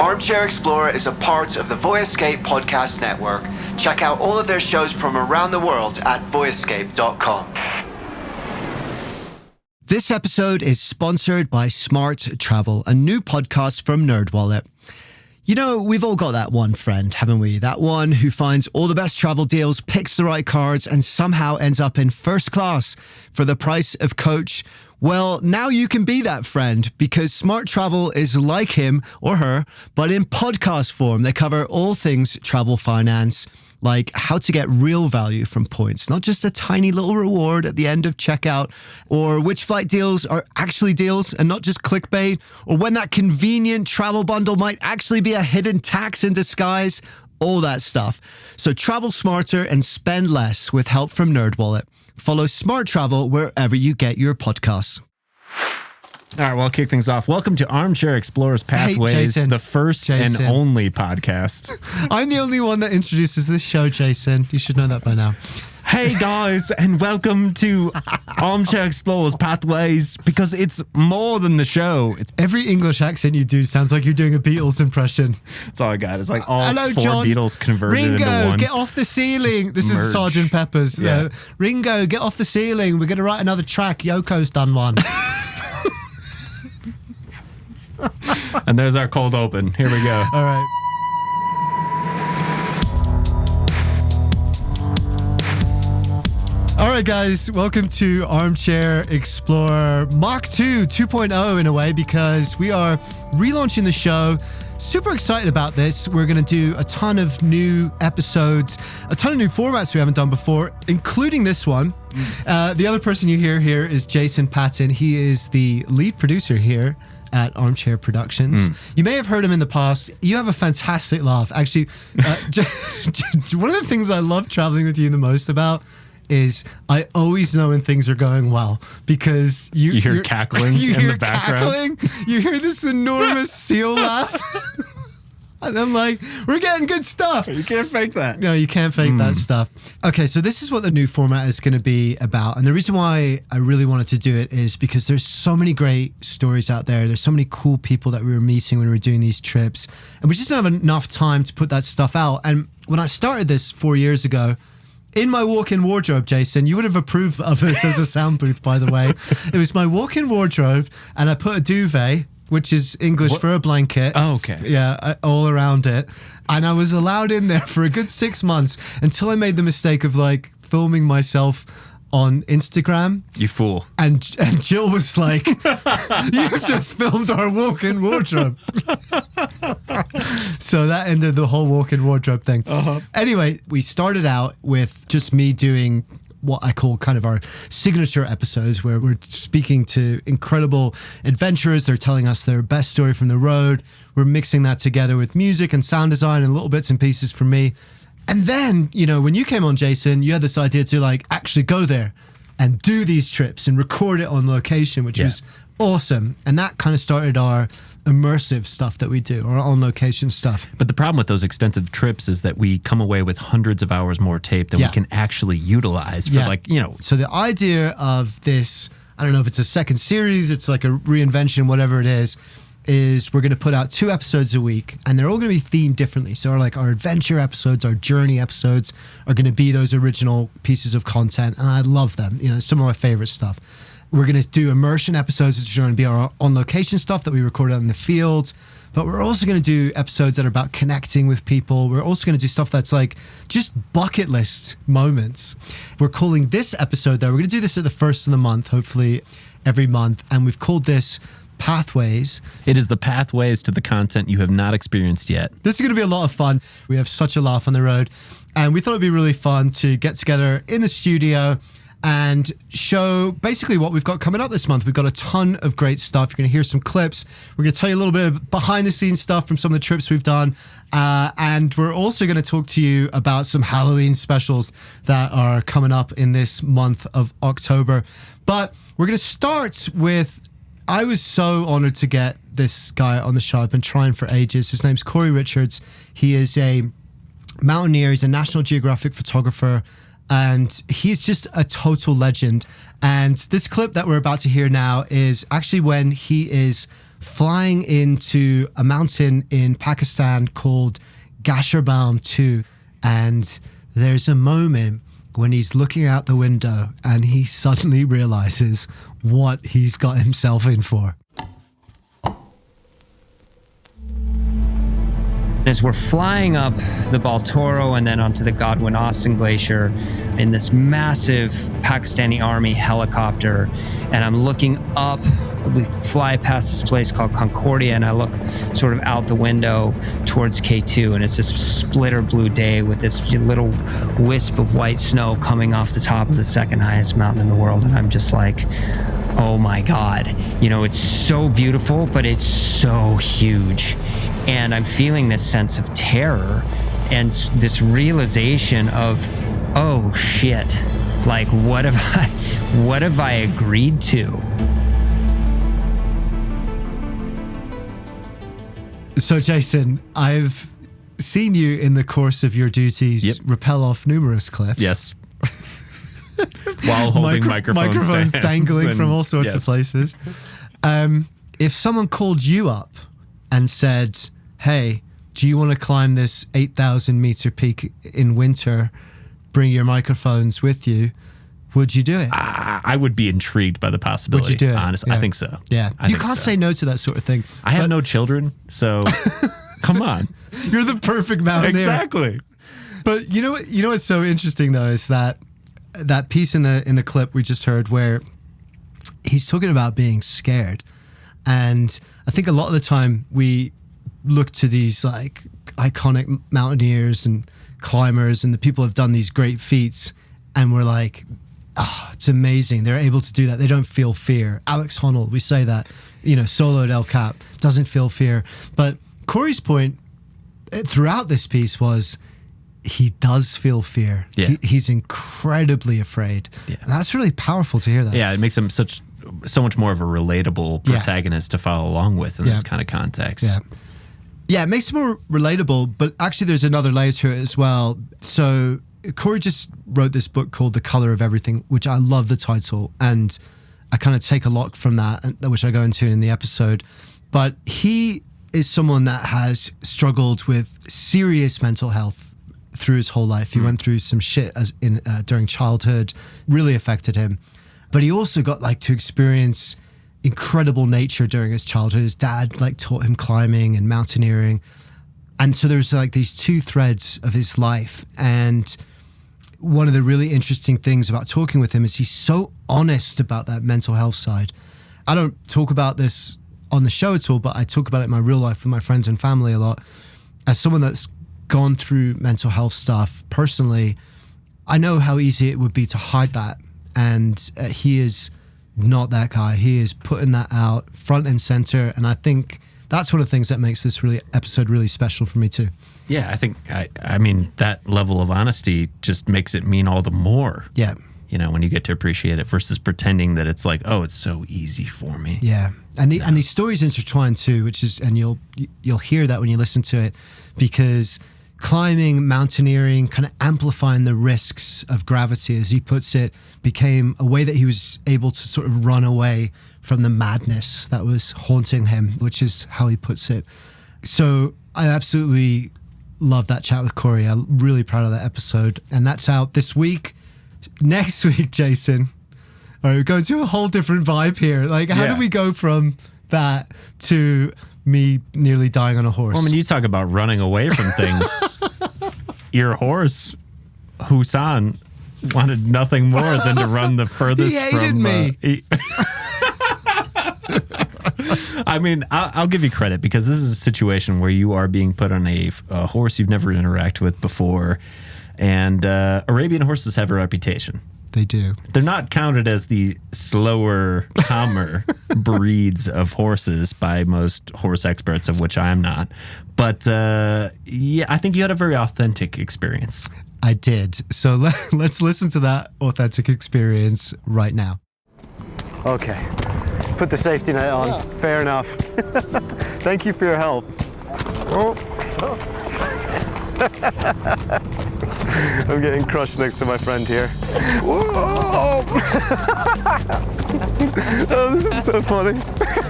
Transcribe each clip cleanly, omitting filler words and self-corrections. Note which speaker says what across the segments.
Speaker 1: Armchair Explorer is a part of the Voyescape podcast network. Check out all of their shows from around the world at voyescape.com. This episode is sponsored by Smart Travel, a new podcast from NerdWallet. You know, we've all got that one friend, haven't we? That one who finds all the best travel deals, picks the right cards, and somehow ends up in first class for the price of coach. Well, now you can be that friend because Smart Travel is like him or her, but in podcast form. They cover all things travel finance, like how to get real value from points, not just a tiny little reward at the end of checkout, or which flight deals are actually deals and not just clickbait, or when that convenient travel bundle might actually be a hidden tax in disguise, all that stuff. So travel smarter and spend less with help from NerdWallet. Follow Smart Travel wherever you get your podcasts.
Speaker 2: All right, well, I'll kick things off. Welcome to Armchair Explorer's Pathways, the first and only podcast.
Speaker 3: I'm the only one that introduces this show, Jason. You should know that by now.
Speaker 2: Hey, guys, and welcome to Armchair Explorer's Pathways, because it's more than the show. It's
Speaker 3: every English accent you do sounds like you're doing a Beatles impression.
Speaker 2: That's all I got. It's like all
Speaker 3: Hello,
Speaker 2: four
Speaker 3: John.
Speaker 2: Beatles converted
Speaker 3: Ringo,
Speaker 2: into one.
Speaker 3: Get off the ceiling. This is Sgt. Pepper's.
Speaker 2: Yeah.
Speaker 3: Ringo, get off the ceiling. We're going to write another track. Yoko's done one.
Speaker 2: And there's our cold open. Here we go.
Speaker 3: All right. All right, guys, welcome to Armchair Explorer Mach 2 2.0 in a way, because we are relaunching the show. Super excited about this. We're going to do a ton of new episodes, a ton of new formats we haven't done before, including this one. The other person you hear here is Jason Paton. He is the lead producer here at Armchair Productions. You may have heard him in the past. You have a fantastic laugh. Actually, one of the things I love traveling with you the most about is I always know when things are going well, because you
Speaker 2: hear cackling in the background.
Speaker 3: You hear this enormous seal laugh. And I'm like, we're getting good stuff.
Speaker 2: You can't fake that.
Speaker 3: No, you can't fake that stuff. Okay, so this is what the new format is going to be about. And the reason why I really wanted to do it is because there's so many great stories out there. There's so many cool people that we were meeting when we were doing these trips. And we just didn't have enough time to put that stuff out. And when I started this 4 years ago, in my walk-in wardrobe, Jason, you would have approved of this as a sound booth, by the way. It was my walk-in wardrobe, and I put a duvet, which is English for a blanket.
Speaker 2: Oh, okay.
Speaker 3: Yeah, all around it. And I was allowed in there for a good 6 months until I made the mistake of like filming myself on Instagram.
Speaker 2: You fool.
Speaker 3: And Jill was like, you've just filmed our walk-in wardrobe. So that ended the whole walk-in wardrobe thing. Anyway, we started out with just me doing what I call kind of our signature episodes, where we're speaking to incredible adventurers. They're telling us their best story from the road. We're mixing that together with music and sound design and little bits and pieces from me. And then, you know, when you came on, Jason, you had this idea to like actually go there and do these trips and record it on location, which was awesome. And that kind of started our immersive stuff that we do, or on location stuff.
Speaker 2: But the problem with those extensive trips is that we come away with hundreds of hours more tape than we can actually utilize for
Speaker 3: So the idea of this, I don't know if it's a second series, it's like a reinvention, whatever it is we're going to put out 2 episodes a week, and they're all going to be themed differently. So our adventure episodes, our journey episodes are going to be those original pieces of content, and I love them. You know, some of my favorite stuff. We're going to do immersion episodes, which are going to be our on-location stuff that we recorded out in the field. But we're also going to do episodes that are about connecting with people. We're also going to do stuff that's like just bucket list moments. We're calling this episode, though, we're going to do this at the first of the month, hopefully every month. And we've called this Pathways.
Speaker 2: It is the pathways to the content you have not experienced yet.
Speaker 3: This is going to be a lot of fun. We have such a laugh on the road. And we thought it'd be really fun to get together in the studio and show basically what we've got coming up this month. We've got a ton of great stuff. You're going to hear some clips. We're going to tell you a little bit of behind the scenes stuff from some of the trips we've done. And we're also going to talk to you about some Halloween specials that are coming up in this month of October. But we're going to start with, I was so honored to get this guy on the show. I've been trying for ages. His name's Cory Richards. He is a mountaineer. He's a National Geographic photographer. And he's just a total legend. And this clip that we're about to hear now is actually when he is flying into a mountain in Pakistan called Gasherbam 2. And there's a moment when he's looking out the window and he suddenly realizes what he's got himself in for.
Speaker 4: As we're flying up the Baltoro and then onto the Godwin Austen Glacier in this massive Pakistani army helicopter, and I'm looking up, we fly past this place called Concordia, and I look sort of out the window towards K2, and it's this splitter blue day with this little wisp of white snow coming off the top of the second highest mountain in the world, and I'm just like, oh my God, you know, it's so beautiful, but it's so huge. And I'm feeling this sense of terror and this realization of, oh shit, like what have I agreed to?
Speaker 3: So Jason, I've seen you in the course of your duties rappel off numerous cliffs.
Speaker 2: Yes. While holding microphones
Speaker 3: dangling from all sorts of places. If someone called you up and said, hey, do you want to climb this 8,000 meter peak in winter, bring your microphones with you, would you do it?
Speaker 2: I would be intrigued by the possibility.
Speaker 3: Would you do it?
Speaker 2: Honestly,
Speaker 3: Yeah.
Speaker 2: I think so.
Speaker 3: Yeah.
Speaker 2: I
Speaker 3: You
Speaker 2: think
Speaker 3: can't
Speaker 2: so.
Speaker 3: say no to that sort of thing.
Speaker 2: I have no children, so come on.
Speaker 3: You're the perfect mountaineer.
Speaker 2: Exactly.
Speaker 3: But you know what's so interesting though is that piece in the clip we just heard where he's talking about being scared. And I think a lot of the time we look to these like iconic mountaineers and climbers and the people who have done these great feats and we're like, it's amazing. They're able to do that. They don't feel fear. Alex Honnold, we say that, soloed El Cap, doesn't feel fear. But Cory's point throughout this piece was he does feel fear.
Speaker 2: Yeah.
Speaker 3: He's incredibly afraid.
Speaker 2: Yeah.
Speaker 3: And that's really powerful to hear that.
Speaker 2: Yeah, it makes him so much more of a relatable protagonist to follow along with in this kind of context.
Speaker 3: Yeah. Yeah, it makes it more relatable, but actually there's another layer to it as well. So Cory just wrote this book called The Color of Everything, which I love the title, and I kind of take a lot from that, which I go into in the episode. But he is someone that has struggled with serious mental health through his whole life. He went through some shit during childhood, really affected him. But he also got to experience incredible nature during his childhood. His dad taught him climbing and mountaineering. And so there's these two threads of his life. And one of the really interesting things about talking with him is he's so honest about that mental health side. I don't talk about this on the show at all, but I talk about it in my real life with my friends and family a lot. As someone that's gone through mental health stuff personally, I know how easy it would be to hide that. And he is not that guy. He is putting that out front and center. And I think that's one of the things that makes this episode really special for me too.
Speaker 2: Yeah, I think, I mean, that level of honesty just makes it mean all the more.
Speaker 3: Yeah.
Speaker 2: When you get to appreciate it versus pretending that it's it's so easy for me.
Speaker 3: Yeah. And these stories intertwine too, and you'll hear that when you listen to it, because climbing, mountaineering, kind of amplifying the risks of gravity, as he puts it, became a way that he was able to sort of run away from the madness that was haunting him, which is how he puts it. So I absolutely love that chat with Cory. I'm really proud of that episode. And that's out this week. Next week, Jason, all right, we're going to a whole different vibe here. How do we go from that to me nearly dying on a horse?
Speaker 2: Well, I mean, you talk about running away from things. Your horse, Husan, wanted nothing more than to run the furthest
Speaker 3: he hated me.
Speaker 2: I mean, I'll give you credit because this is a situation where you are being put on a horse you've never interacted with before. And Arabian horses have a reputation.
Speaker 3: They do.
Speaker 2: They're not counted as the slower, calmer breeds of horses by most horse experts, of which I am not. But yeah, I think you had a very authentic experience.
Speaker 3: I did. So let's listen to that authentic experience right now. Okay. Put the safety net on. Yeah. Fair enough. Thank you for your help. I'm getting crushed next to my friend here. Whoa! Oh, this is so funny.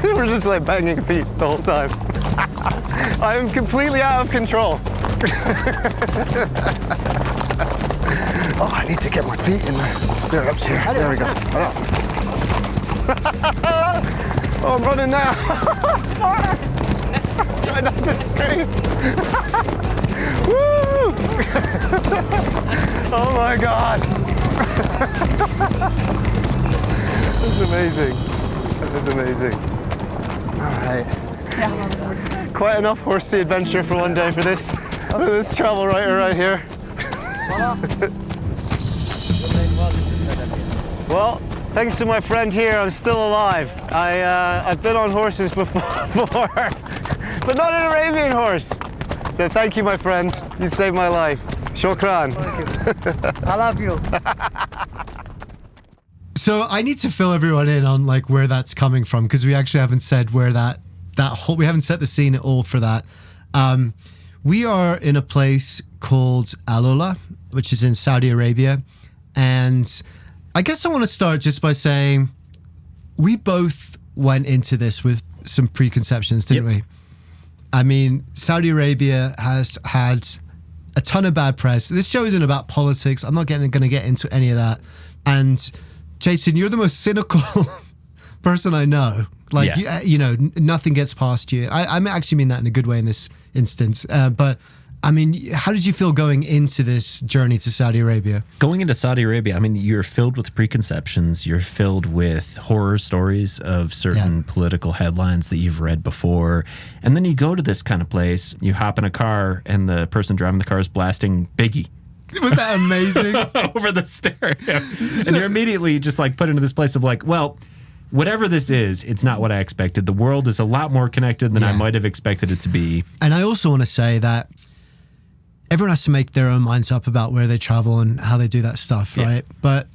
Speaker 3: We're just like banging feet the whole time. I'm completely out of control. Oh, I need to get my feet in the stirrups here. There we go. Oh, I'm running now. Try not to scream. Woo! Oh my God. That's amazing. That is amazing. All right. Quite enough horsey adventure for one day for this travel writer right here. Well, thanks to my friend here, I'm still alive. I've been on horses before, but not an Arabian horse. So thank you, my friend. You saved my life. Shukran.
Speaker 5: I love you.
Speaker 3: So I need to fill everyone in on like where that's coming from, because we actually haven't said where that whole, we haven't set the scene at all for that. We are in a place called Alula, which is in Saudi Arabia. And I guess I want to start just by saying we both went into this with some preconceptions, didn't we? I mean, Saudi Arabia has had a ton of bad press. This show isn't about politics. I'm not going to get into any of that. And Jason, you're the most cynical person I know. Like, you know, nothing gets past you. I actually mean that in a good way in this instance. But I mean, how did you feel going into this journey to Saudi Arabia?
Speaker 2: Going into Saudi Arabia, I mean, you're filled with preconceptions. You're filled with horror stories of certain political headlines that you've read before. And then you go to this kind of place, you hop in a car, and the person driving the car is blasting Biggie.
Speaker 3: Was that amazing?
Speaker 2: Over the stereo. And you're immediately just like put into this place of like, well, whatever this is, it's not what I expected. The world is a lot more connected than I might have expected it to be.
Speaker 3: And I also want to say that everyone has to make their own minds up about where they travel and how they do that stuff, right? But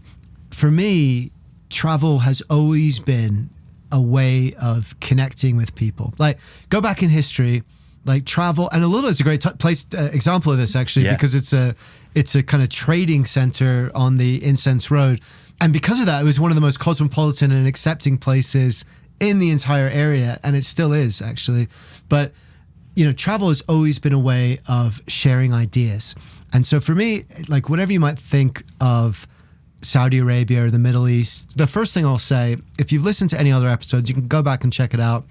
Speaker 3: for me, travel has always been a way of connecting with people. Like, go back in history, like travel, and Alula is a great example of this actually, because it's a kind of trading center on the Incense Road. And because of that, it was one of the most cosmopolitan and accepting places in the entire area, and it still is actually. But you know, travel has always been a way of sharing ideas. And so for me, like whatever you might think of Saudi Arabia or the Middle East, the first thing I'll say, if you've listened to any other episodes, you can go back and check it out.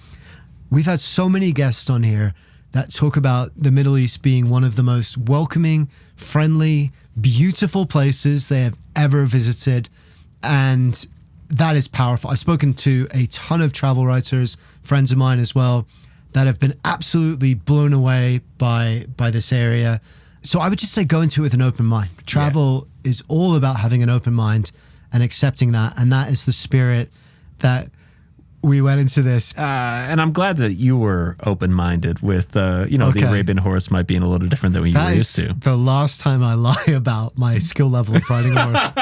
Speaker 3: We've had so many guests on here that talk about the Middle East being one of the most welcoming, friendly, beautiful places they have ever visited. And that is powerful. I've spoken to a ton of travel writers, friends of mine as well, that have been absolutely blown away by this area. So I would just say go into it with an open mind. Travel is all about having an open mind and accepting that. And that is the spirit that we went into this.
Speaker 2: And I'm glad that you were open-minded with, you know, the Arabian horse might be a little different than what you were used to.
Speaker 3: The last time I lie about my skill level of riding a horse.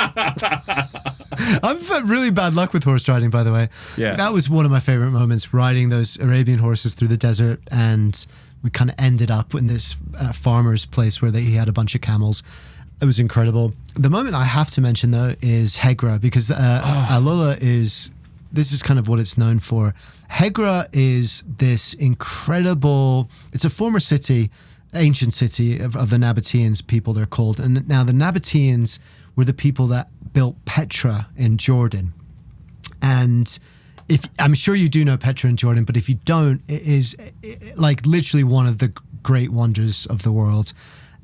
Speaker 3: I've had really bad luck with horse riding, by the way.
Speaker 2: Yeah.
Speaker 3: That was one of my favorite moments, riding those Arabian horses through the desert. And we kind of ended up in this farmer's place where he had a bunch of camels. It was incredible. The moment I have to mention, though, is Hegra, because Alula this is kind of what it's known for. Hegra is this incredible, it's a former city, ancient city of the Nabateans people, they're called. And now the Nabateans were the people that built Petra in Jordan. And I'm sure you do know Petra in Jordan, but if you don't, it is like literally one of the great wonders of the world.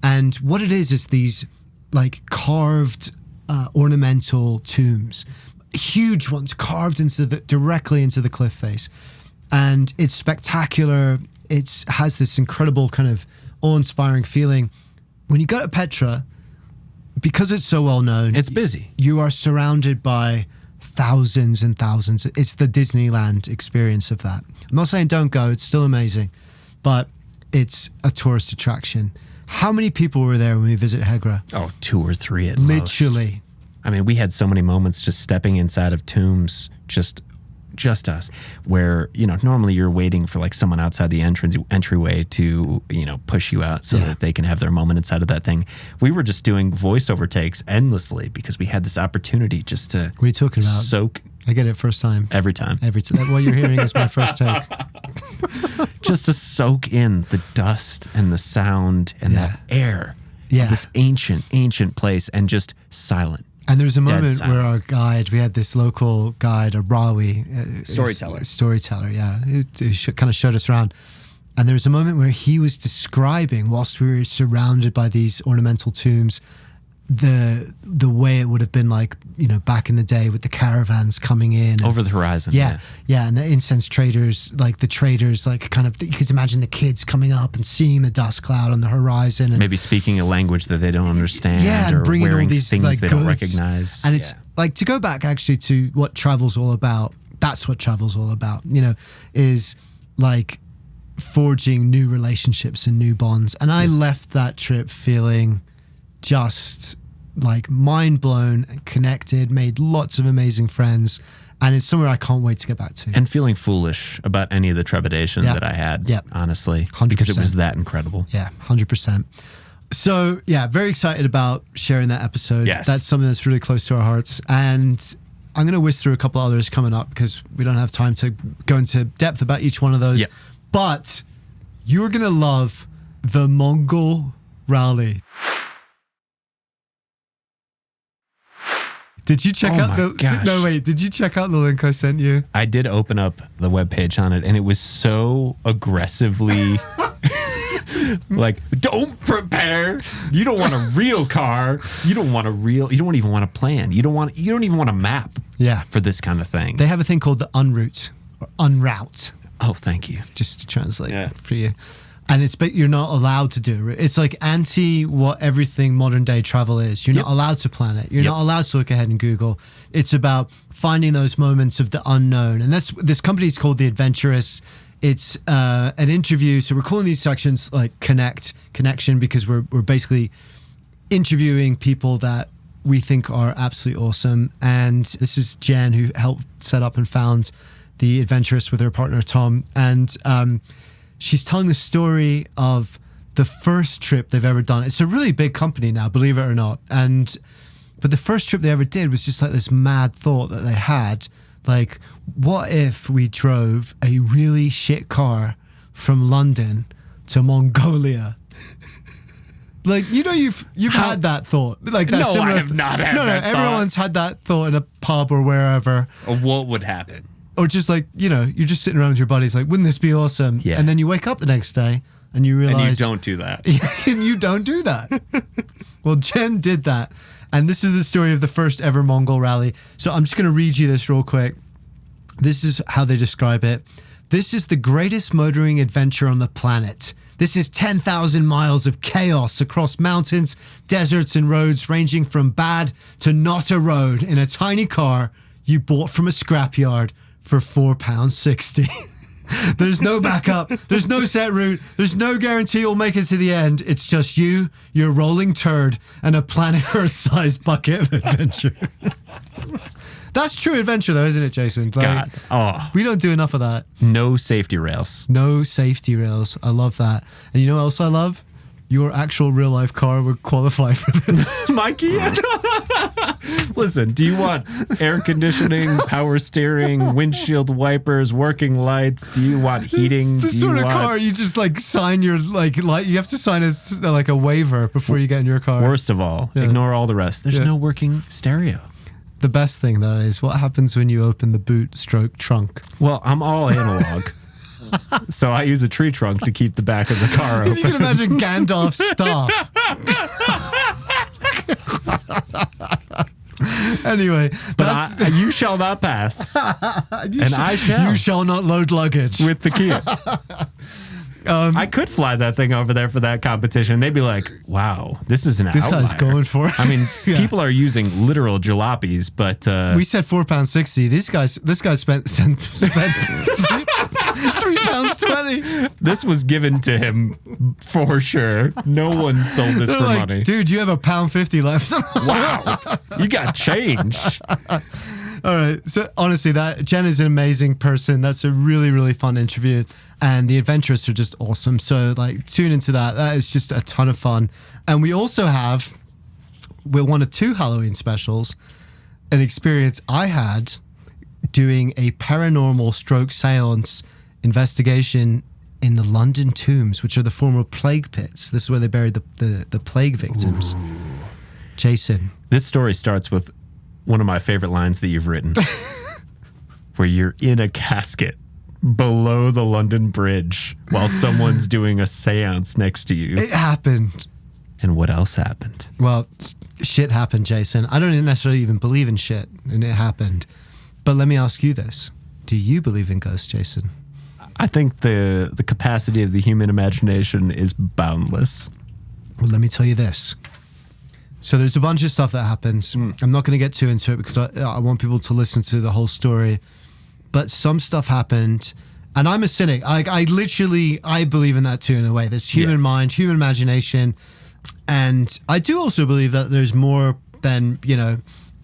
Speaker 3: And what it is these like carved ornamental tombs, huge ones carved directly into the cliff face. And it's spectacular. It has this incredible kind of awe-inspiring feeling. When you go to Petra, because it's so well known,
Speaker 2: it's busy.
Speaker 3: You are surrounded by thousands and thousands. It's the Disneyland experience of that. I'm not saying don't go, it's still amazing, but it's a tourist attraction. How many people were there when we visited Hegra?
Speaker 2: Oh, 2 or 3 at
Speaker 3: Literally.
Speaker 2: most. I mean, we had so many moments just stepping inside of tombs, just us, where, you know, normally you're waiting for like someone outside the entryway to, you know, push you out so that they can have their moment inside of that thing. We were just doing voiceover takes endlessly because we had this opportunity just to
Speaker 3: what are you talking about?
Speaker 2: soak
Speaker 3: I get it first time.
Speaker 2: Every time.
Speaker 3: What you're hearing is my first take.
Speaker 2: Just to soak in the dust and the sound and that air
Speaker 3: Yeah.
Speaker 2: of this ancient place, and just silent.
Speaker 3: And there's a moment
Speaker 2: silent.
Speaker 3: where our guide, we had this local guide, a Rawi storyteller, yeah, who kind of showed us around. And there was a moment where he was describing, whilst we were surrounded by these ornamental tombs, the way it would have been like, back in the day with the caravans coming in.
Speaker 2: Over the horizon.
Speaker 3: Yeah. And the incense traders, like kind of, you could imagine the kids coming up and seeing the dust cloud on the horizon. And
Speaker 2: maybe speaking a language that they don't understand.
Speaker 3: and
Speaker 2: or
Speaker 3: bringing
Speaker 2: wearing
Speaker 3: all these
Speaker 2: things
Speaker 3: like
Speaker 2: they
Speaker 3: goods.
Speaker 2: don't recognize.
Speaker 3: And it's like, to go back actually to what travel's all about, that's what travel's all about, is like forging new relationships and new bonds. And I left that trip feeling just like mind blown and connected, made lots of amazing friends, and it's somewhere I can't wait to get back to.
Speaker 2: And feeling foolish about any of the trepidation that I had, honestly,
Speaker 3: 100%.
Speaker 2: because it was that incredible.
Speaker 3: Yeah, 100%. So yeah, very excited about sharing that episode.
Speaker 2: Yes.
Speaker 3: That's something that's really close to our hearts. And I'm going to whiz through a couple others coming up because we don't have time to go into depth about each one of those.
Speaker 2: Yep.
Speaker 3: But you're going to love the Mongol Rally. Did you check out did you check out the link I sent you?
Speaker 2: I did open up the webpage on it, and it was so aggressively like, don't prepare. You don't want a real car. You don't even want a plan. You don't even want a map for this kind of thing.
Speaker 3: They have a thing called the unroute or unroute.
Speaker 2: Oh, thank you.
Speaker 3: Just to translate for you. And you're not allowed to do it. It's like anti what everything modern day travel is. You're not allowed to plan it. You're not allowed to look ahead in Google. It's about finding those moments of the unknown. And this company is called the Adventurists. It's an interview. So we're calling these sections like connection, because we're basically interviewing people that we think are absolutely awesome. And this is Jen, who helped set up and found the Adventurists with her partner Tom. And she's telling the story of the first trip they've ever done. It's a really big company now, believe it or not. But the first trip they ever did was just like this mad thought that they had. Like, what if we drove a really shit car from London to Mongolia? Like, you've had that thought. Like that.
Speaker 2: No, I have not had that thought.
Speaker 3: Everyone's had that thought in a pub or wherever.
Speaker 2: Of what would happen.
Speaker 3: Or just like, you're just sitting around with your buddies like, wouldn't this be awesome?
Speaker 2: Yeah.
Speaker 3: And then you wake up the next day and you realize...
Speaker 2: And you don't do that.
Speaker 3: And you don't do that. Well, Jen did that. And this is the story of the first ever Mongol rally. So I'm just going to read you this real quick. This is how they describe it. This is the greatest motoring adventure on the planet. This is 10,000 miles of chaos across mountains, deserts, and roads ranging from bad to not a road in a tiny car you bought from a scrapyard for £4.60. There's no backup. There's no set route. There's no guarantee you'll make it to the end. It's just you, your rolling turd, and a planet Earth-sized bucket of adventure. That's true adventure, though, isn't it, Jason? Like, we don't do enough of that.
Speaker 2: No safety rails.
Speaker 3: No safety rails. I love that. And you know what else I love? Your actual real-life car would qualify for this.
Speaker 2: Mikey? Listen, do you want air conditioning, power steering, windshield wipers, working lights? Do you want heating?
Speaker 3: It's the sort of car you just like sign your you have to sign a waiver before you get in your car.
Speaker 2: Worst of all, ignore all the rest. There's no working stereo.
Speaker 3: The best thing though is what happens when you open the boot / trunk.
Speaker 2: Well, I'm all analog. So I use a tree trunk to keep the back of the car open.
Speaker 3: If you can imagine Gandalf's staff. Anyway,
Speaker 2: but you shall not pass, and I shall.
Speaker 3: You shall not load luggage
Speaker 2: with the Kia. I could fly that thing over there for that competition. They'd be like, "Wow, this is an outlier."
Speaker 3: This guy's going for it.
Speaker 2: I mean, people are using literal jalopies, but
Speaker 3: we said £4.60. This guy spent £3.20.
Speaker 2: This was given to him for sure. No one sold this for money.
Speaker 3: Dude, you have £1.50 left.
Speaker 2: Wow, you got change.
Speaker 3: All right. So honestly, Jen is an amazing person. That's a really, really fun interview. And the Adventurists are just awesome. So like tune into that. That is just a ton of fun. And we also have, with one of two Halloween specials, an experience I had doing a paranormal stroke seance investigation in the London tombs, which are the former plague pits. This is where they buried the plague victims. Ooh. Jason.
Speaker 2: This story starts with one of my favorite lines that you've written, where you're in a casket below the London Bridge while someone's doing a seance next to you.
Speaker 3: It happened.
Speaker 2: And what else happened?
Speaker 3: Well, shit happened, Jason. I don't necessarily even believe in shit, and it happened. But let me ask you this. Do you believe in ghosts, Jason?
Speaker 2: I think the capacity of the human imagination is boundless.
Speaker 3: Well, let me tell you this. So there's a bunch of stuff that happens. I'm not going to get too into it because I want people to listen to the whole story. But some stuff happened, and I'm a cynic. I believe in that too in a way. There's human mind, human imagination. And I do also believe that there's more than,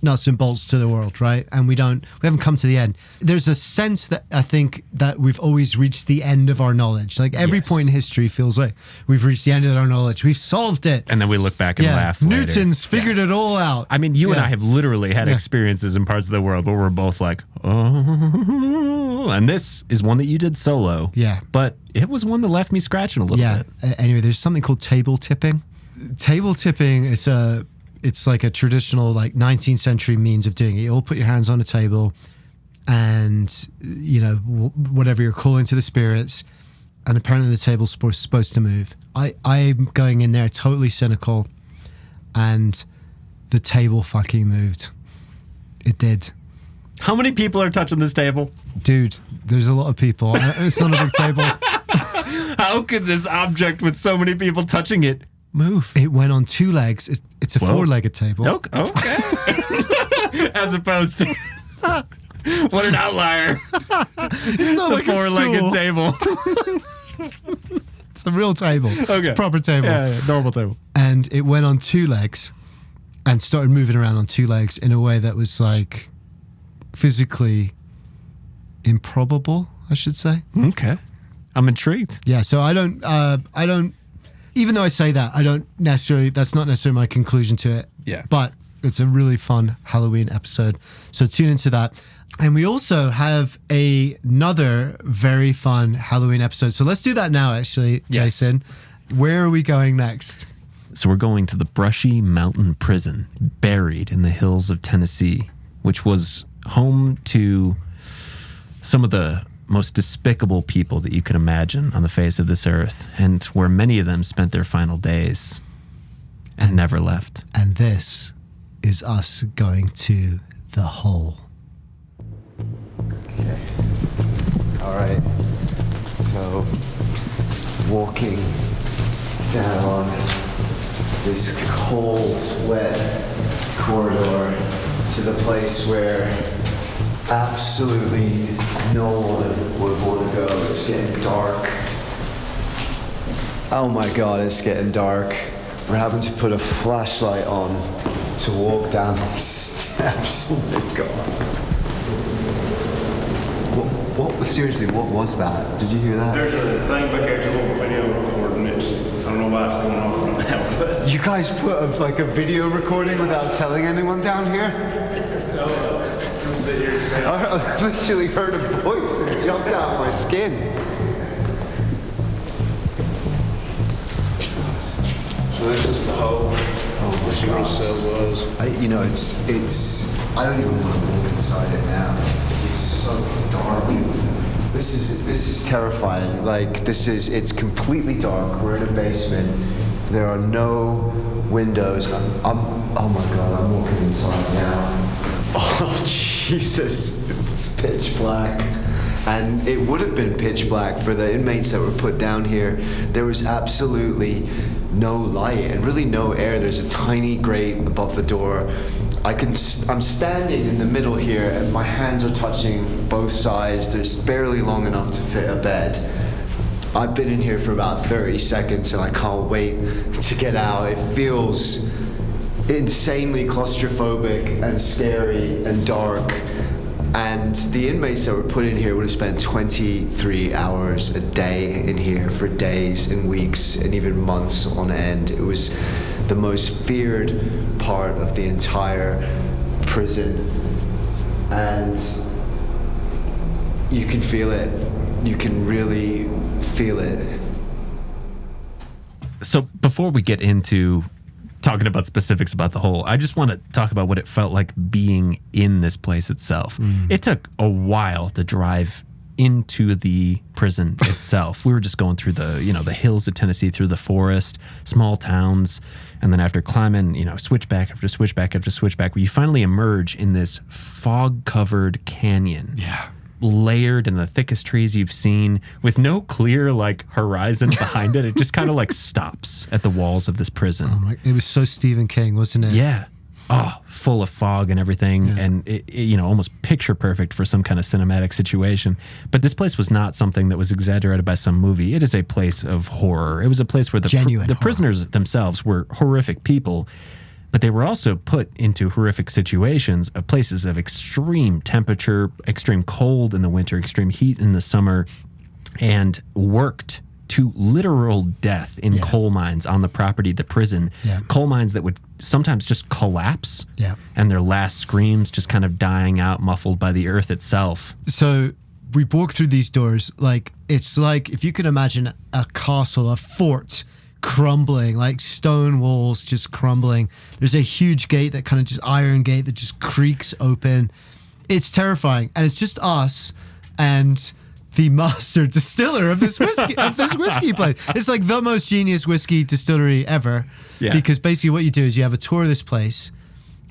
Speaker 3: nuts and bolts to the world, right? And we haven't come to the end. There's a sense that I think that we've always reached the end of our knowledge. Like every point in history feels like we've reached the end of our knowledge. We've solved it.
Speaker 2: And then we look back and laugh later.
Speaker 3: Newton's figured it all out.
Speaker 2: I mean, you and I have literally had experiences in parts of the world where we're both like, oh, and this is one that you did solo.
Speaker 3: Yeah.
Speaker 2: But it was one that left me scratching a little bit.
Speaker 3: Anyway, there's something called table tipping. Table tipping is it's like a traditional 19th century means of doing it. You'll put your hands on a table and, whatever you're calling to the spirits, and apparently the table's supposed to move. I'm going in there totally cynical, and the table fucking moved. It did.
Speaker 2: How many people are touching this table?
Speaker 3: Dude, there's a lot of people. It's not a big table.
Speaker 2: How could this object with so many people touching it move?
Speaker 3: It went on two legs. It's a four-legged table.
Speaker 2: Okay. As opposed to what an outlier.
Speaker 3: It's not like a
Speaker 2: four-legged table.
Speaker 3: It's a real table. Okay. It's a proper table.
Speaker 2: Yeah, normal table.
Speaker 3: And it went on two legs and started moving around on two legs in a way that was like physically improbable, I should say.
Speaker 2: Okay. I'm intrigued.
Speaker 3: Yeah, so I don't even though I say that, that's not necessarily my conclusion to it.
Speaker 2: Yeah.
Speaker 3: But it's a really fun Halloween episode. So tune into that. And we also have another very fun Halloween episode. So let's do that now, actually, Jason. Where are we going next?
Speaker 2: So we're going to the Brushy Mountain Prison, buried in the hills of Tennessee, which was home to some of the most despicable people that you could imagine on the face of this earth, and where many of them spent their final days and never left.
Speaker 3: And this is us going to the hole.
Speaker 6: Okay. All right. So, walking down this cold, wet corridor to the place where absolutely no one would want to go. It's getting dark. Oh my God, it's getting dark. We're having to put a flashlight on to walk down these steps. Oh my God. Seriously, what was that? Did you hear that?
Speaker 7: There's a thing back there, it's a little video recording. I don't know why it's going off right now, but...
Speaker 6: You guys put a video recording without telling anyone down here? I literally heard a voice and jumped out of my skin.
Speaker 7: So this is the hole.
Speaker 6: Oh my God. It's I don't even want to walk inside it now. It's so dark. This is terrifying. It's completely dark. We're in a basement. There are no windows. Oh my God, I'm walking inside now. Oh, Jesus. It's pitch black. And it would have been pitch black for the inmates that were put down here. There was absolutely no light and really no air. There's a tiny grate above the door. I'm standing in the middle here and my hands are touching both sides. There's barely long enough to fit a bed. I've been in here for about 30 seconds and I can't wait to get out. It feels insanely claustrophobic and scary and dark. And the inmates that were put in here would have spent 23 hours a day in here for days and weeks and even months on end. It was the most feared part of the entire prison. And you can feel it. You can really feel it.
Speaker 2: So before we get into talking about specifics about the hole, I just want to talk about what it felt like being in this place itself. It took a while to drive into the prison itself. We were just going through the hills of Tennessee, through the forest, small towns, and then after climbing, switchback after switchback after switchback, you finally emerge in this fog-covered canyon.
Speaker 3: Yeah.
Speaker 2: Layered in the thickest trees you've seen, with no clear horizon behind it. It just kind of stops at the walls of this prison.
Speaker 3: Oh my, it was so Stephen King, wasn't it?
Speaker 2: Yeah. Oh, full of fog and everything, and it almost picture perfect for some kind of cinematic situation. But this place was not something that was exaggerated by some movie. It is a place of horror. It was a place where the prisoners themselves were horrific people, but they were also put into horrific situations of places of extreme temperature, extreme cold in the winter, extreme heat in the summer, and worked to literal death in coal mines on the property of the prison.
Speaker 3: Yeah.
Speaker 2: Coal mines that would sometimes just collapse, and their last screams just kind of dying out, muffled by the earth itself.
Speaker 3: So we walk through these doors, it's like if you could imagine a castle, a fort crumbling, stone walls just crumbling. There's a huge gate, that kind of just iron gate that just creaks open. It's terrifying, and it's just us and the master distiller of this whiskey place. It's like the most genius whiskey distillery ever. Yeah. Because basically what you do is you have a tour of this place,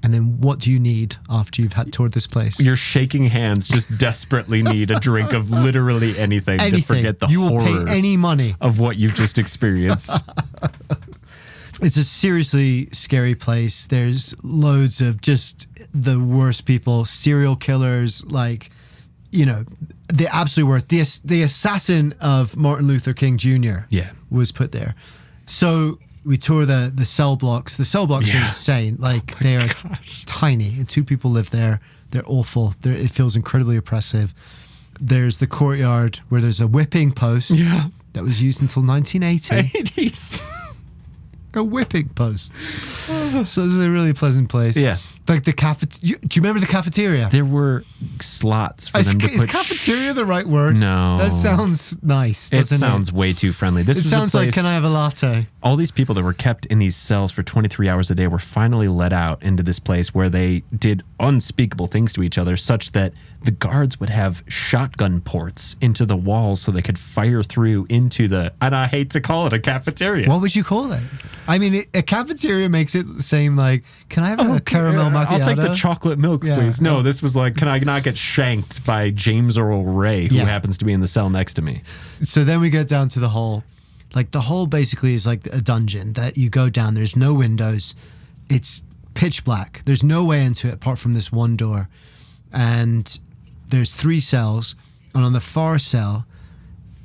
Speaker 3: and then what do you need after you've had toured this place?
Speaker 2: Your shaking hands just desperately need a drink of literally anything to forget the horror.
Speaker 3: You will pay any money
Speaker 2: of what you've just experienced.
Speaker 3: It's a seriously scary place. There's loads of just the worst people, serial killers, the absolute worst. The assassin of Martin Luther King Jr. was put there. So we tour the cell blocks. The cell blocks are insane. They are tiny. And 2 people live there. They're awful. It feels incredibly oppressive. There's the courtyard where there's a whipping post that was used until 1980.
Speaker 2: 80s.
Speaker 3: A whipping post. So it's a really pleasant place.
Speaker 2: Yeah.
Speaker 3: Do you remember the cafeteria?
Speaker 2: There were slots for them to put...
Speaker 3: Is cafeteria the right word?
Speaker 2: No.
Speaker 3: That sounds nice, doesn't it?
Speaker 2: Sounds way too friendly.
Speaker 3: It sounds like, can I have a latte?
Speaker 2: All these people that were kept in these cells for 23 hours a day were finally let out into this place where they did unspeakable things to each other, such that the guards would have shotgun ports into the walls so they could fire through into the... And I hate to call it a cafeteria.
Speaker 3: What would you call it? I mean, a cafeteria makes it seem like, can I have a caramel macchiato?
Speaker 2: I'll take the chocolate milk, please. No, this was can I not get shanked by James Earl Ray, who happens to be in the cell next to me?
Speaker 3: So then we get down to the hole. The hole basically is like a dungeon that you go down. There's no windows. It's pitch black. There's no way into it apart from this one door. And there's 3 cells. And on the far cell,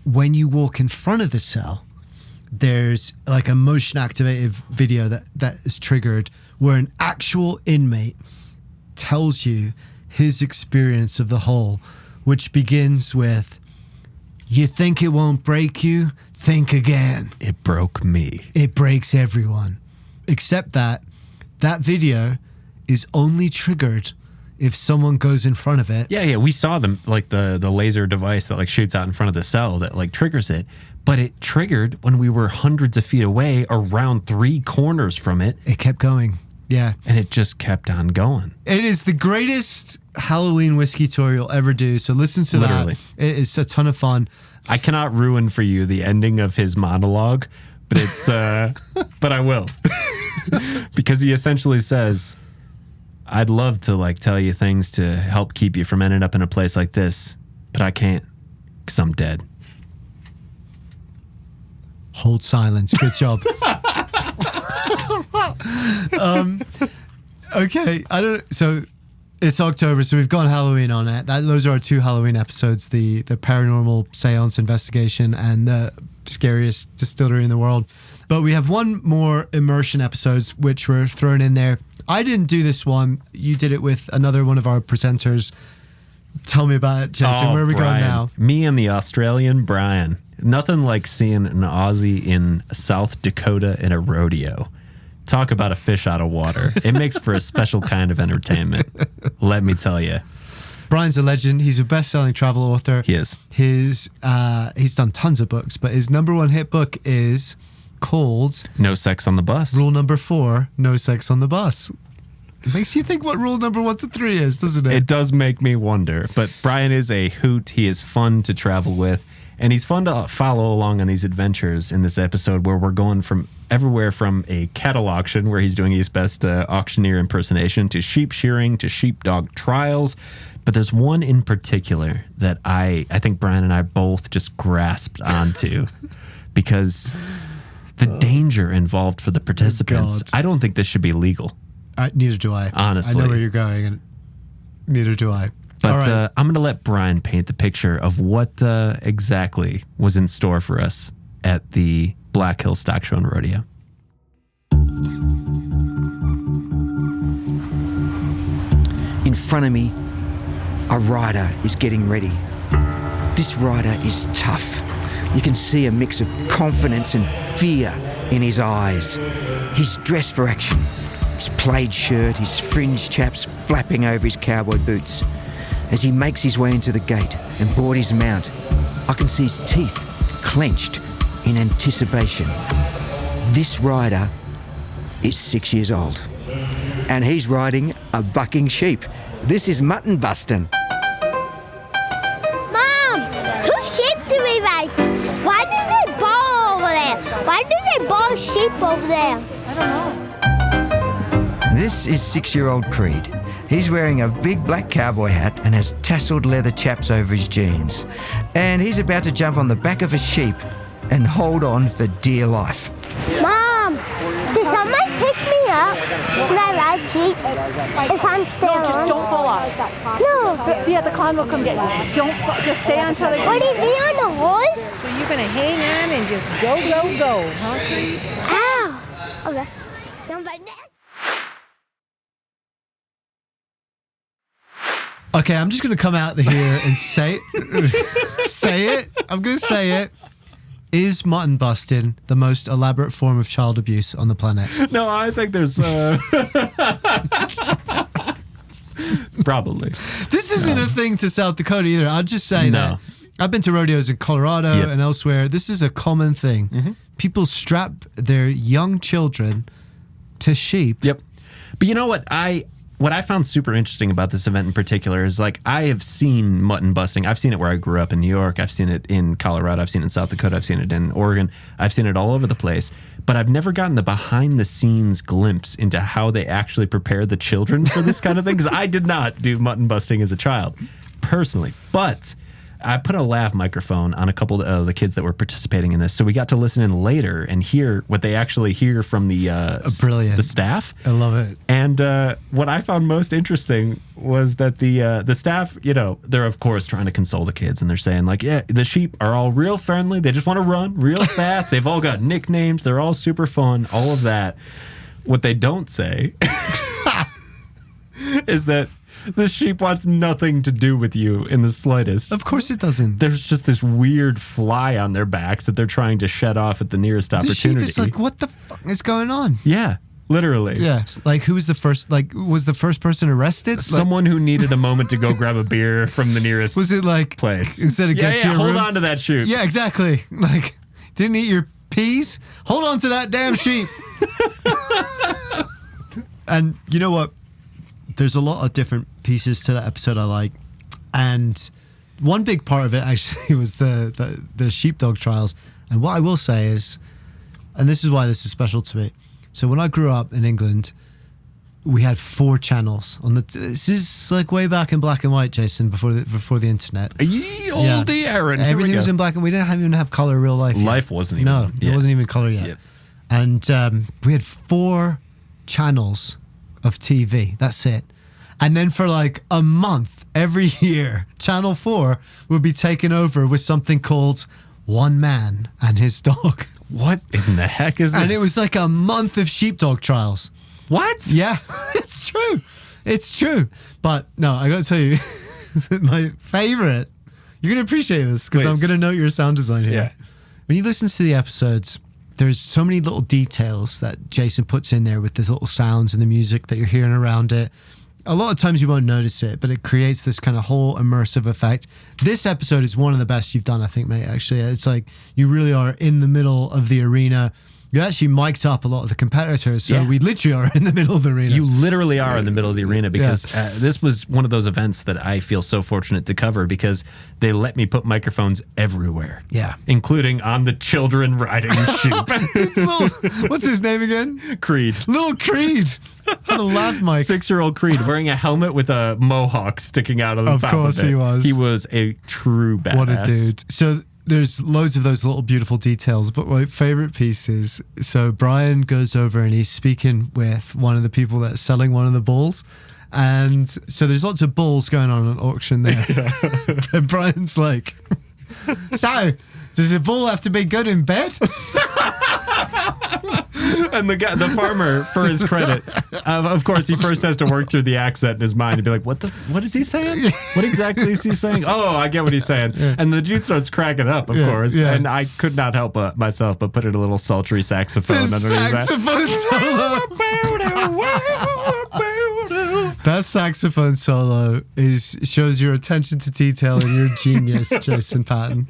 Speaker 3: when you walk in front of the cell, there's a motion activated video that is triggered where an actual inmate tells you his experience of the hole, which begins with, "You think it won't break you? Think again.
Speaker 2: It broke me.
Speaker 3: It breaks everyone." Except that video is only triggered if someone goes in front of it.
Speaker 2: Yeah, we saw them, the laser device that shoots out in front of the cell that triggers it. But it triggered when we were hundreds of feet away, around 3 corners from it.
Speaker 3: It kept going. Yeah.
Speaker 2: And it just kept on going.
Speaker 3: It is the greatest Halloween whiskey tour you'll ever do. So listen to that. It is a ton of fun.
Speaker 2: I cannot ruin for you the ending of his monologue, but it's but I will. Because he essentially says, "I'd love to tell you things to help keep you from ending up in a place like this, but I can't, because I'm dead."
Speaker 3: Hold silence. Good job. Okay. So it's October, so we've gone Halloween on it. Those are our 2 Halloween episodes, the paranormal seance investigation and the scariest distillery in the world. But we have one more immersion episodes, which were thrown in there. I didn't do this one. You did it with another one of our presenters. Tell me about it, Jason. Where are we going now?
Speaker 2: Me and the Australian Brian. Nothing like seeing an Aussie in South Dakota in a rodeo. Talk about a fish out of water. It makes for a special kind of entertainment. Let me tell you.
Speaker 3: Brian's a legend. He's a best-selling travel author.
Speaker 2: He is.
Speaker 3: He's done tons of books, but his number one hit book is called
Speaker 2: No Sex on the Bus.
Speaker 3: Rule number 4, No Sex on the Bus. It makes you think what rule number 1 to 3 is, doesn't it?
Speaker 2: It does make me wonder. But Brian is a hoot. He is fun to travel with. And he's fun to follow along on these adventures in this episode where we're going from everywhere from a cattle auction where he's doing his best auctioneer impersonation to sheep shearing to sheepdog trials. But there's one in particular that I think Brian and I both just grasped onto because the danger involved for the participants.
Speaker 3: God.
Speaker 2: I don't think this should be legal.
Speaker 3: Neither do I.
Speaker 2: Honestly.
Speaker 3: I know where you're going, and neither do I.
Speaker 2: But
Speaker 3: All right.
Speaker 2: I'm going to let Brian paint the picture of what exactly was in store for us at the Black Hill Stock Show and Rodeo.
Speaker 8: In front of me, a rider is getting ready. This rider is tough. You can see a mix of confidence and fear in his eyes. He's dressed for action. His plaid shirt, his fringed chaps flapping over his cowboy boots. As he makes his way into the gate and board his mount, I can see his teeth clenched in anticipation. This rider is 6 years old, and he's riding a bucking sheep. This is mutton busting.
Speaker 9: Mom, whose sheep do we ride? Why do they ball over there? Why do they ball sheep over there? I don't know.
Speaker 8: This is 6-year-old Creed. He's wearing a big black cowboy hat and has tasseled leather chaps over his jeans. And he's about to jump on the back of a sheep and hold on for dear life.
Speaker 9: Mom, did someone pick me up when I ride sheep? If I'm still on?
Speaker 10: Don't fall off.
Speaker 9: No.
Speaker 10: Yeah, the climb will come get you. Just stay on till they
Speaker 9: Would he be on the horse?
Speaker 11: So you're going to hang on and just go, huh, Creed?
Speaker 9: Ow. Okay. Don't bite that.
Speaker 3: Okay, I'm just going to come out here and say it. I'm going to say it. Is mutton busting the most elaborate form of child abuse on the planet?
Speaker 2: No, I think there's probably.
Speaker 3: This isn't a thing to South Dakota either. I'll just say that. I've been to rodeos in Colorado and elsewhere. This is a common thing. Mm-hmm. People strap their young children to sheep.
Speaker 2: Yep. But you know what I found super interesting about this event in particular is like I have seen mutton busting. I've seen it where I grew up in New York. I've seen it in Colorado. I've seen it in South Dakota. I've seen it in Oregon. I've seen it all over the place. But I've never gotten the behind the scenes glimpse into how they actually prepare the children for this kind of thing. Because I did not do mutton busting as a child, personally. But I put a lav microphone on a couple of the kids that were participating in this. So we got to listen in later and hear what they actually hear from the the staff.
Speaker 3: I love it.
Speaker 2: And what I found most interesting was that the staff, you know, they're of course trying to console the kids, and they're saying like, yeah, the sheep are all real friendly. They just want to run real fast. They've all got nicknames. They're all super fun. All of that. What they don't say is that the sheep wants nothing to do with you in the slightest.
Speaker 3: Of course it doesn't.
Speaker 2: There's just this weird fly on their backs that they're trying to shed off at the nearest opportunity.
Speaker 3: The sheep is like, what the fuck is going on?
Speaker 2: Yeah, literally.
Speaker 3: Yeah. Like, who was the first, like, was the first person arrested?
Speaker 2: Someone who needed a moment to go grab a beer from the nearest
Speaker 3: Was it like,
Speaker 2: place.
Speaker 3: instead of get to your
Speaker 2: hold
Speaker 3: room?
Speaker 2: on to that sheep.
Speaker 3: Yeah, exactly. Like, didn't eat your peas? Hold on to that damn sheep. And you know what? There's a lot of different pieces to that episode I like. And one big part of it actually was the sheepdog trials. And what I will say is, and this is why this is special to me. So when I grew up in England, we had 4 channels on the. This is like way back in black and white, Jason, before the internet.
Speaker 2: Ye olde Aaron.
Speaker 3: Everything was in black and we didn't even have color real life.
Speaker 2: Life wasn't even.
Speaker 3: No, it wasn't even color yet.
Speaker 2: Yep.
Speaker 3: And we had 4 channels of TV. That's it. And then for like a month every year, Channel 4 would be taken over with something called One Man and His Dog.
Speaker 2: What in the heck is this?
Speaker 3: And it was like a month of sheepdog trials.
Speaker 2: What?
Speaker 3: Yeah, it's true. It's true. But no, I got to tell you, my favorite, you're going to appreciate this because I'm going to note your sound design here.
Speaker 2: Yeah.
Speaker 3: When you listen to the episodes, there's so many little details that Jason puts in there with these little sounds and the music that you're hearing around it. A lot of times you won't notice it, but it creates this kind of whole immersive effect. This episode is one of the best you've done, I think, mate, actually. It's like you really are in the middle of the arena. You actually mic'd up a lot of the competitors, so we literally are in the middle of the arena.
Speaker 2: You literally are in the middle of the arena because this was one of those events that I feel so fortunate to cover because they let me put microphones everywhere.
Speaker 3: Yeah.
Speaker 2: Including on the children riding sheep.
Speaker 3: What's his name again?
Speaker 2: Creed.
Speaker 3: Little Creed. Had a laugh mic.
Speaker 2: 6-year-old Creed wearing a helmet with a mohawk sticking out of the top of it. Of course he was. He was a true badass.
Speaker 3: What a dude. So there's loads of those little beautiful details, but my favorite piece is, so Brian goes over and he's speaking with one of the people that's selling one of the bulls. And so there's lots of bulls going on an auction there. And Brian's like, so, does a bull have to be good in bed?
Speaker 2: And the farmer, for his credit, of course, he first has to work through the accent in his mind and be like, what is he saying? What exactly is he saying? Oh, I get what he's saying. Yeah. And the dude starts cracking up, of course. Yeah. And I could not help myself but put in a little sultry saxophone underneath
Speaker 3: saxophone solo. That saxophone solo shows your attention to detail and your genius, Jason Paton.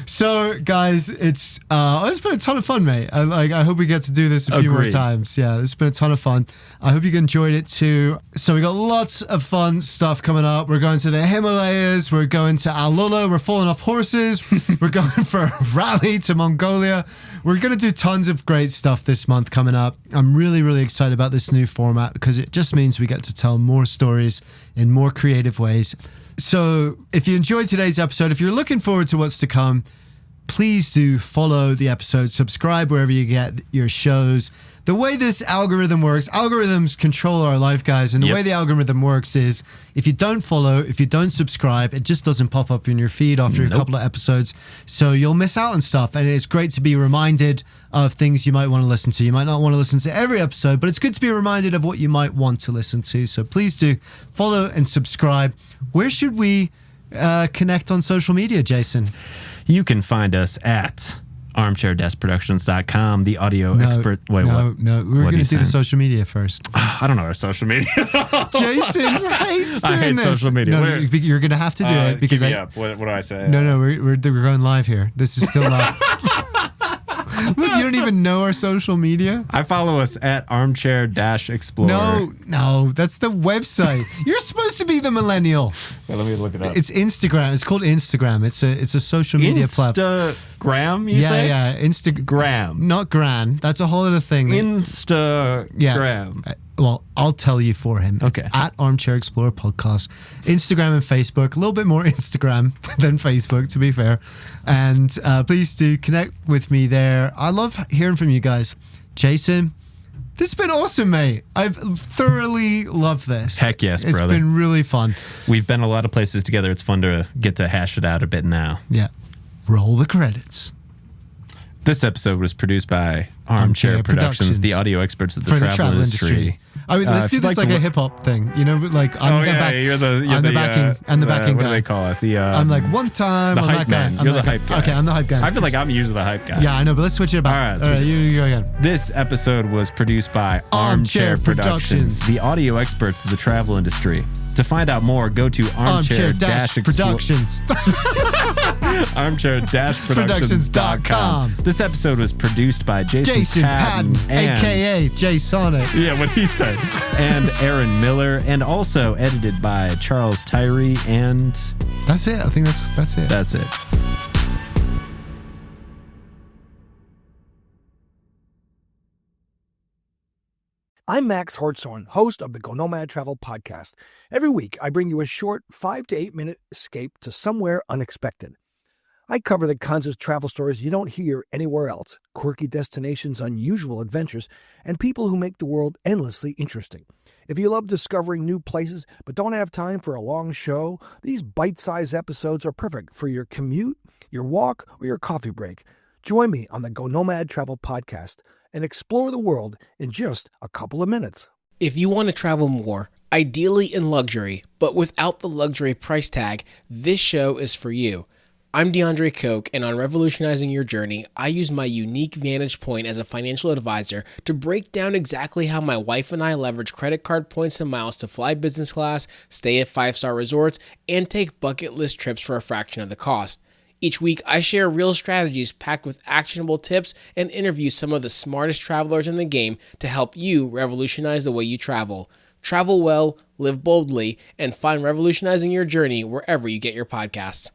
Speaker 3: So, guys, it's been a ton of fun, mate. I hope we get to do this a few more times. Yeah, it's been a ton of fun. I hope you enjoyed it too. So we got lots of fun stuff coming up. We're going to the Himalayas. We're going to Alula. We're falling off horses. We're going for a rally to Mongolia. We're going to do tons of great stuff this month coming up. I'm really, really excited about this new format because it just means we get to tell more stories in more creative ways. So if you enjoyed today's episode, if you're looking forward to what's to come, please do follow the episode, subscribe wherever you get your shows. The way this algorithm works, algorithms control our life, guys. And the way the algorithm works is if you don't follow, if you don't subscribe, it just doesn't pop up in your feed after a couple of episodes. So you'll miss out on stuff. And it's great to be reminded of things you might want to listen to. You might not want to listen to every episode, but it's good to be reminded of what you might want to listen to. So please do follow and subscribe. Where should we connect on social media, Jason?
Speaker 2: You can find us at armchair-productions.com, the audio expert. Wait, what?
Speaker 3: No, we're going to do the social media first.
Speaker 2: I don't know our social media.
Speaker 3: Jason hates doing
Speaker 2: I hate
Speaker 3: this.
Speaker 2: social media.
Speaker 3: No, you're going to have to do it because
Speaker 2: keep me up. What do I say?
Speaker 3: No, we're going live here. This is still live. You don't even know our social media?
Speaker 2: I follow us at Armchair-Explorer.
Speaker 3: No, that's the website. You're supposed to be the millennial.
Speaker 2: Well, let me look it up.
Speaker 3: It's Instagram. It's called Instagram. It's a social media platform.
Speaker 2: Instagram, you say?
Speaker 3: Yeah,
Speaker 2: Instagram.
Speaker 3: Not Gran. That's a whole other thing.
Speaker 2: Instagram.
Speaker 3: Yeah. Well, I'll tell you for him.
Speaker 2: Okay.
Speaker 3: It's at Armchair Explorer Podcast. Instagram and Facebook. A little bit more Instagram than Facebook, to be fair. And please do connect with me there. I love hearing from you guys. Jason, this has been awesome, mate. I've thoroughly loved this.
Speaker 2: Heck yes, brother.
Speaker 3: It's been really fun.
Speaker 2: We've been a lot of places together. It's fun to get to hash it out a bit now.
Speaker 3: Yeah. Roll the credits.
Speaker 2: This episode was produced by Armchair Productions, the audio experts of the travel industry.
Speaker 3: I mean, let's do this like a hip hop thing, you know, like I'm the backing guy.
Speaker 2: What do they call it?
Speaker 3: I'm like one time.
Speaker 2: The hype man. You're the hype guy.
Speaker 3: Okay, I'm the hype guy.
Speaker 2: I feel like I'm usually the hype guy.
Speaker 3: Yeah, I know, but let's switch it about. All right, you go again.
Speaker 2: This episode was produced by Armchair Productions, the audio experts of the travel industry. To find out more, go to
Speaker 3: Armchair-Productions.
Speaker 2: Armchair-Productions.com. This episode was produced by Jason Paton,
Speaker 3: a.k.a. Jay Sonic.
Speaker 2: Yeah, what he said. And Aaron Millar, and also edited by Charles Tyree, and...
Speaker 3: That's it. I think that's it.
Speaker 2: That's it.
Speaker 12: I'm Max Hartshorn, host of the Go Nomad Travel Podcast. Every week, I bring you a short 5 to 8 minute escape to somewhere unexpected. I cover the kinds of travel stories you don't hear anywhere else, quirky destinations, unusual adventures, and people who make the world endlessly interesting. If you love discovering new places but don't have time for a long show, these bite-sized episodes are perfect for your commute, your walk, or your coffee break. Join me on the Go Nomad Travel Podcast and explore the world in just a couple of minutes.
Speaker 13: If you want to travel more, ideally in luxury, but without the luxury price tag, this show is for you. I'm DeAndre Koch, and on Revolutionizing Your Journey, I use my unique vantage point as a financial advisor to break down exactly how my wife and I leverage credit card points and miles to fly business class, stay at 5-star resorts, and take bucket list trips for a fraction of the cost. Each week, I share real strategies packed with actionable tips and interview some of the smartest travelers in the game to help you revolutionize the way you travel. Travel well, live boldly, and find Revolutionizing Your Journey wherever you get your podcasts.